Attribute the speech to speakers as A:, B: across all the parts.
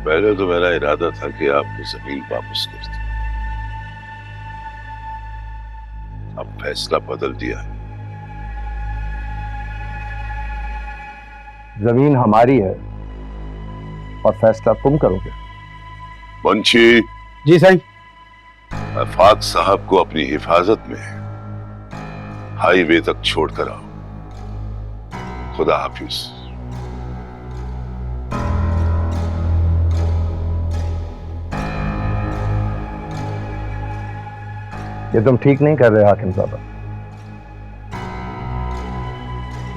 A: पहले तो मेरा इरादा था कि आपको जमीन वापस कर दूं। अब फैसला बदल दिया है।
B: जमीन हमारी है और फैसला तुम करोगे।
A: मुंशी
C: जी साईं।
A: आफाक साहब को अपनी हिफाजत में हाईवे तक छोड़कर आओ। खुदा हाफिज।
B: ये तुम ठीक नहीं कर रहे हाकिम साहब।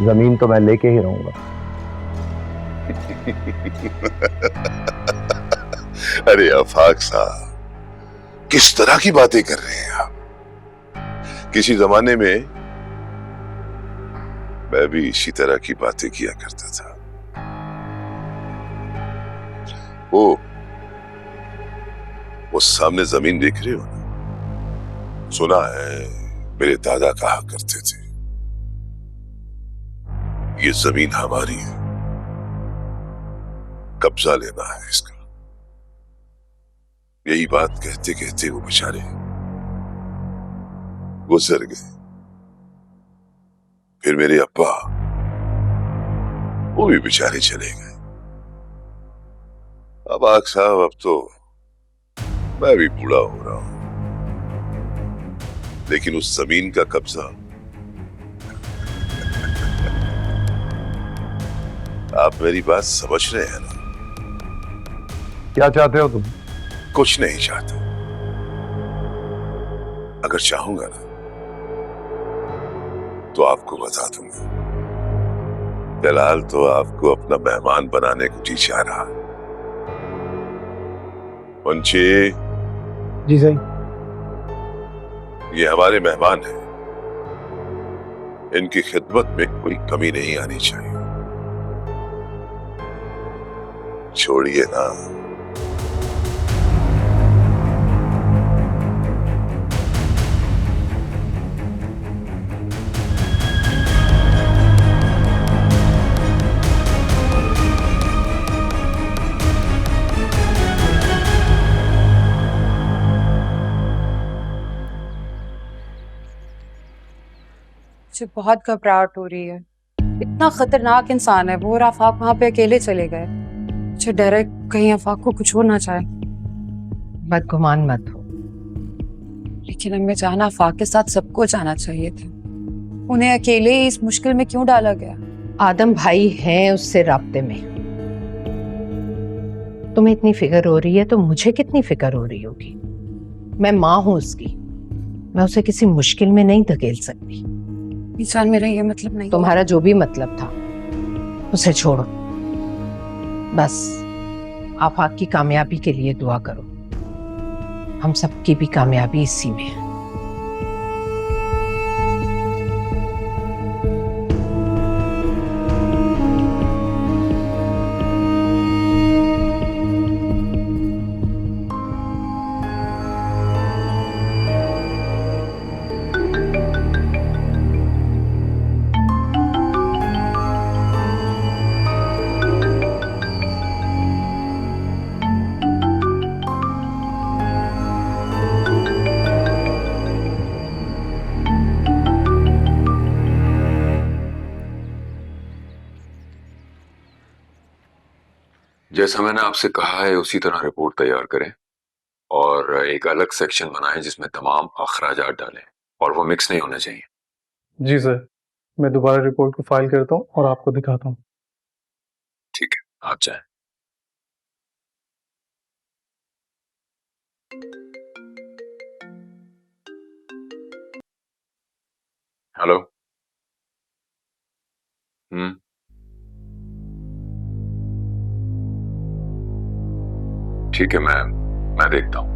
B: जमीन तो मैं लेके ही रहूंगा।
A: अरे आफाक साहब, किस तरह की बातें कर रहे हैं आप? किसी जमाने में मैं भी इसी तरह की बातें किया करता था। वो सामने जमीन देख रहे हो ना? सुना है मेरे दादा कहा करते थे, ये जमीन हमारी है, कब्जा लेना है इसका। यही बात कहते कहते वो बेचारे गुजर गए। फिर मेरे अब्बा, वो भी बेचारे चले गए। अब आग साहब, अब तो मैं भी बूढ़ा हो रहा हूं, लेकिन उस जमीन का कब्जा आप मेरी बात समझ रहे हैं ना?
B: क्या चाहते हो तुम?
A: कुछ नहीं चाहता। अगर चाहूंगा ना तो आपको बता दूंगा। फिलहाल तो आपको अपना मेहमान बनाने को जी चाह रहा है। मुंशी
C: जी साईं।
A: ये हमारे मेहमान हैं, इनकी खिदमत में कोई कमी नहीं आनी चाहिए। छोड़िए ना।
D: मुझे बहुत घबराहट हो रही है। इतना खतरनाक इंसान है वो, और आफाक वहां पे अकेले चले गए। मुझे डर है कहीं आफाक को कुछ हो ना जाए।
E: बदगुमान मत हो।
D: लेकिन हमें जाना, आफाक के साथ सबको जाना चाहिए था। उन्हें अकेले ही इस मुश्किल में क्यों डाला गया?
E: आदम भाई हैं उससे राब्ते में। तुम्हें इतनी फिक्र हो रही है तो मुझे कितनी फिक्र हो रही होगी। मैं माँ हूं उसकी, मैं उसे किसी मुश्किल में नहीं धकेल सकती।
D: इंसान, मेरा ये मतलब नहीं।
E: तुम्हारा जो भी मतलब था उसे छोड़ो। बस आफाक की कामयाबी के लिए दुआ करो। हम सबकी भी कामयाबी इसी में है।
F: जैसा मैंने आपसे कहा है उसी तरह रिपोर्ट तैयार करें और एक अलग सेक्शन बनाएं जिसमें तमाम अखराजात डालें और वो मिक्स नहीं होने चाहिए।
C: जी सर, मैं दोबारा रिपोर्ट को फाइल करता हूँ और आपको दिखाता हूँ।
F: ठीक है, आप जाएं। हेलो। ठीक है, मैं देखता हूं।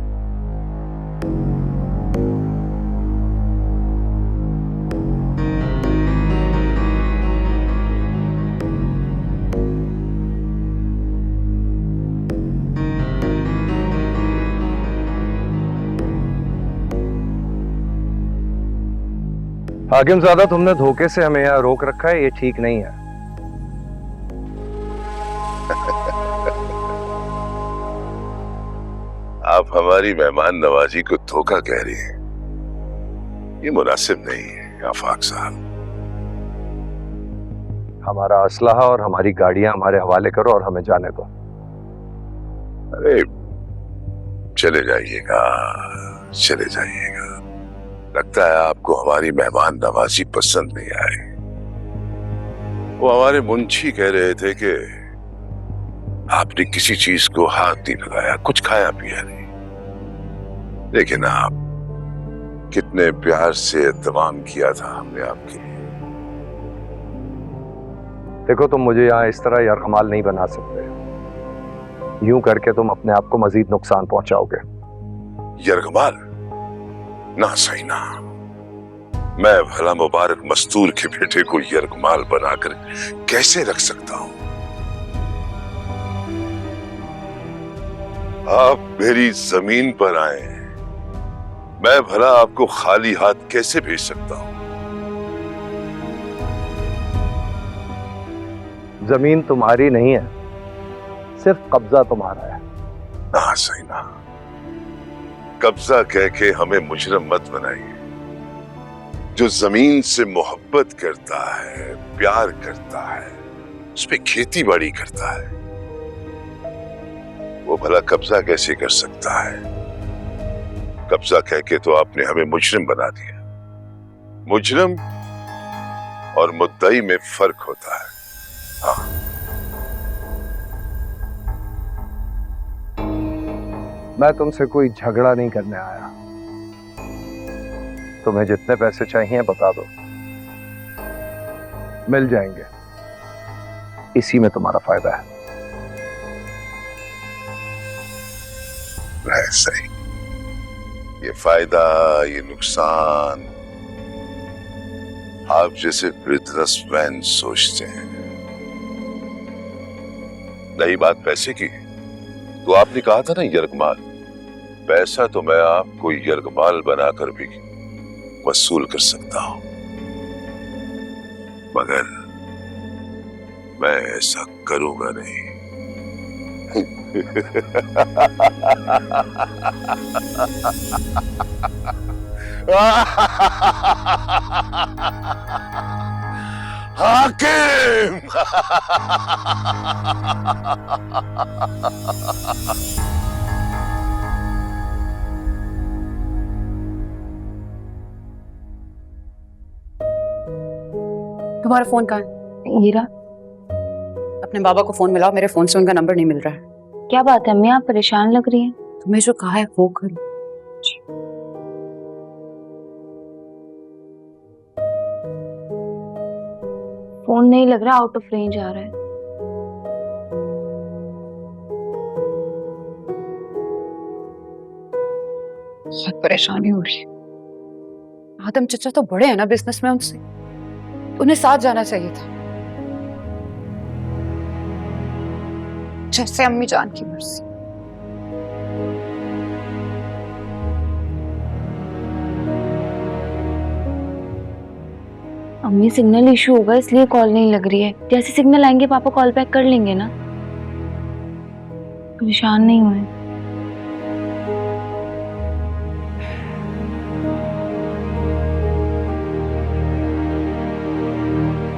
B: हाकिम ज़ादा, तुमने धोखे से हमें यहाँ रोक रखा है, ये ठीक नहीं है।
A: आप हमारी मेहमान नवाजी को धोखा कह रही हैं। ये मुनासिब नहीं है आफाक साहब।
B: हमारा असलहा और हमारी गाड़ियां हमारे हवाले करो और हमें जाने दो।
A: अरे चले जाइएगा, चले जाइएगा। लगता है आपको हमारी मेहमान नवाजी पसंद नहीं आई। वो हमारे मुंशी कह रहे थे कि आपने किसी चीज को हाथ नहीं लगाया, कुछ खाया पिया नहीं। लेकिन आप कितने प्यार से एहतमाम किया था हमने आपके लिए।
B: देखो, तुम मुझे यहाँ इस तरह यरगमाल नहीं बना सकते। यूं करके तुम अपने आप को मजीद नुकसान पहुंचाओगे।
A: यरगमाल ना सही ना। मैं भला मुबारक मस्तूर के बेटे को यरगमाल बनाकर कैसे रख सकता हूं? आप मेरी जमीन पर आए, मैं भला आपको खाली हाथ कैसे भेज सकता हूं?
B: जमीन तुम्हारी नहीं है, सिर्फ कब्जा तुम्हारा है।
A: ना सही ना। कब्जा कह के हमें मुजरम मत बनाइए। जो जमीन से मोहब्बत करता है, प्यार करता है, उस पे खेती बाड़ी करता है, वो भला कब्जा कैसे कर सकता है? कब्जा कह के तो आपने हमें मुजरिम बना दिया। मुजरिम और मुद्दई में फर्क होता है। हाँ,
B: मैं तुमसे कोई झगड़ा नहीं करने आया। तुम्हें जितने पैसे चाहिए बता दो, मिल जाएंगे। इसी में तुम्हारा फायदा है।
A: सही। ये फायदा, ये नुकसान आप जैसे बिजनेसमैन सोचते हैं। नहीं बात पैसे की, तो आपने कहा था ना यरगमाल। पैसा तो मैं आपको यरगमाल बनाकर भी वसूल कर सकता हूं, मगर मैं ऐसा करूंगा नहीं। हाकिम!
D: तुम्हारा फोन कहाँ है?
G: हीरा,
D: अपने बाबा को फोन मिलाओ, मेरे फोन से उनका नंबर नहीं मिल रहा है।
G: क्या बात है अम्मी, आप परेशान लग रही हैं।
D: तुम्हें जो कहा है वो करो।
G: फोन नहीं लग रहा, आउट ऑफ रेंज आ रहा है।
D: बहुत परेशानी हो रही है। आदम चचा तो बड़े हैं ना बिजनेस में, उनसे उन्हें साथ जाना चाहिए था। जैसे अम्मी जान की मर्जी।
G: अम्मी, सिग्नल इशू होगा इसलिए कॉल नहीं लग रही है। जैसे सिग्नल आएंगे पापा कॉल बैक कर लेंगे ना। परेशान नहीं हुए।